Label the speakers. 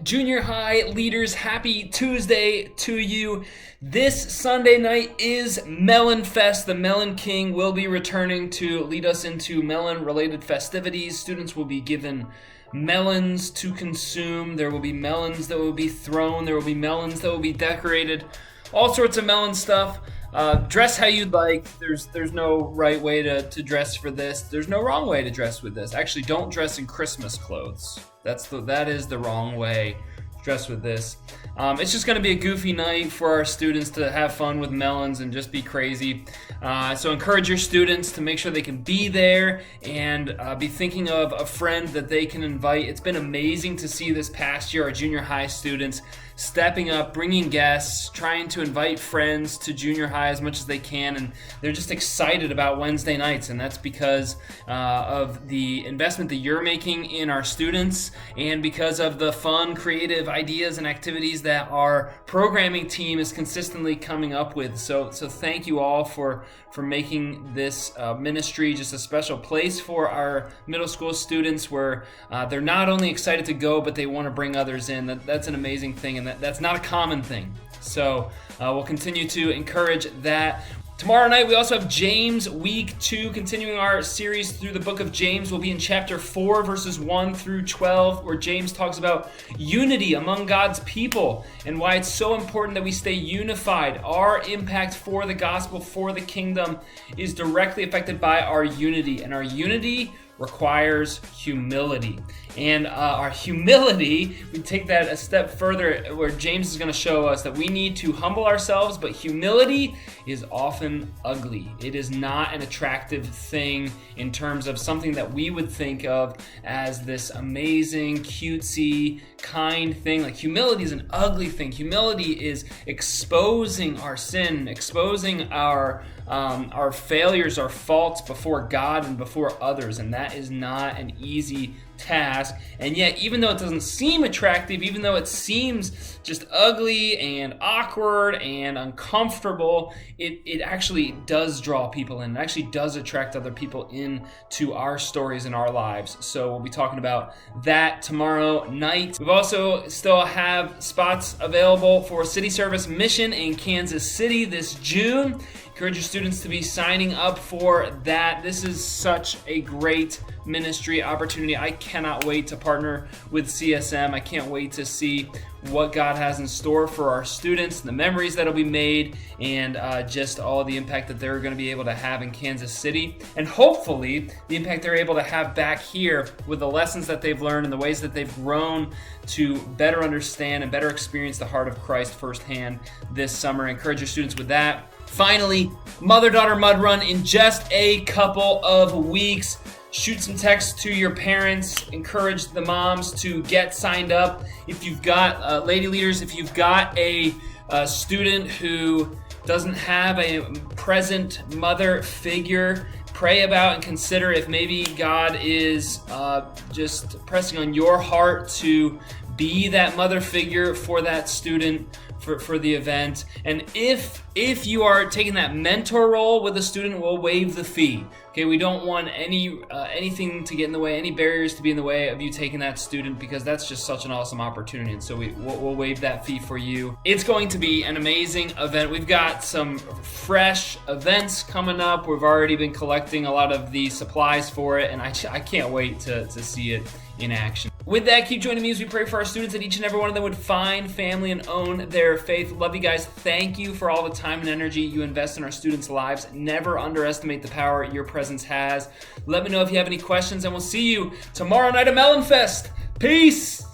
Speaker 1: Junior high leaders, happy Tuesday to you. This Sunday night is Melon Fest. The Melon King will be returning to lead us into melon-related festivities. Students will be given melons to consume. There will be melons that will be thrown. There will be melons that will be decorated. All sorts of melon stuff. Dress how you'd like. There's no right way to dress for this. There's no wrong way to dress with this. Actually, don't dress in Christmas clothes. That is the wrong way to dress with this. It's just going to be a goofy night for our students to have fun with melons and just be crazy. So encourage your students to make sure they can be there and be thinking of a friend that they can invite. It's been amazing to see this past year our junior high students stepping up, bringing guests, trying to invite friends to junior high as much as they can, and they're just excited about Wednesday nights, and that's because of the investment that you're making in our students and because of the fun, creative ideas and activities that our programming team is consistently coming up with. So thank you all for making this ministry just a special place for our middle school students where they're not only excited to go, but they want to bring others in. That's an amazing thing, and that's not a common thing. So we'll continue to encourage that. Tomorrow night, we also have James Week 2, continuing our series through the book of James. We'll be in chapter 4, verses 1 through 12, where James talks about unity among God's people and why it's so important that we stay unified. Our impact for the gospel, for the kingdom, is directly affected by our unity, and our unity requires humility. And our humility, we take that a step further where James is going to show us that we need to humble ourselves, but humility is often ugly. It is not an attractive thing in terms of something that we would think of as this amazing, cutesy, kind thing. Like, humility is an ugly thing. Humility is exposing our sin, exposing our failures, our faults before God and before others, and that is not an easy task. And yet, even though it doesn't seem attractive, even though it seems just ugly and awkward and uncomfortable, it actually does draw people in. It actually does attract other people into our stories and our lives. So we'll be talking about that tomorrow night. We've also still have spots available for City Service Mission in Kansas City this June. Encourage your students to be signing up for that. This is such a great ministry opportunity. I cannot wait to partner with CSM. I can't wait to see what God has in store for our students, the memories that'll be made, and just all the impact that they're going to be able to have in Kansas City, and hopefully the impact they're able to have back here with the lessons that they've learned and the ways that they've grown to better understand and better experience the heart of Christ firsthand this summer. Encourage your students with that. Finally, Mother-Daughter Mud Run in just a couple of weeks. Shoot some texts to your parents. Encourage the moms to get signed up. If you've got, lady leaders, if you've got a student who doesn't have a present mother figure, pray about and consider if maybe God is just pressing on your heart to be that mother figure for that student for the event. And if you are taking that mentor role with a student, we'll waive the fee. Okay, we don't want anything to get in the way, any barriers to be in the way of you taking that student, because that's just such an awesome opportunity. And so we'll waive that fee for you. It's going to be an amazing event. We've got some fresh events coming up. We've already been collecting a lot of the supplies for it, and I can't wait to see it in action. With that, keep joining me as we pray for our students that each and every one of them would find family and own their faith. Love you guys. Thank you for all the time and energy you invest in our students' lives. Never underestimate the power your presence has. Let me know if you have any questions, and we'll see you tomorrow night at Melon Fest. Peace!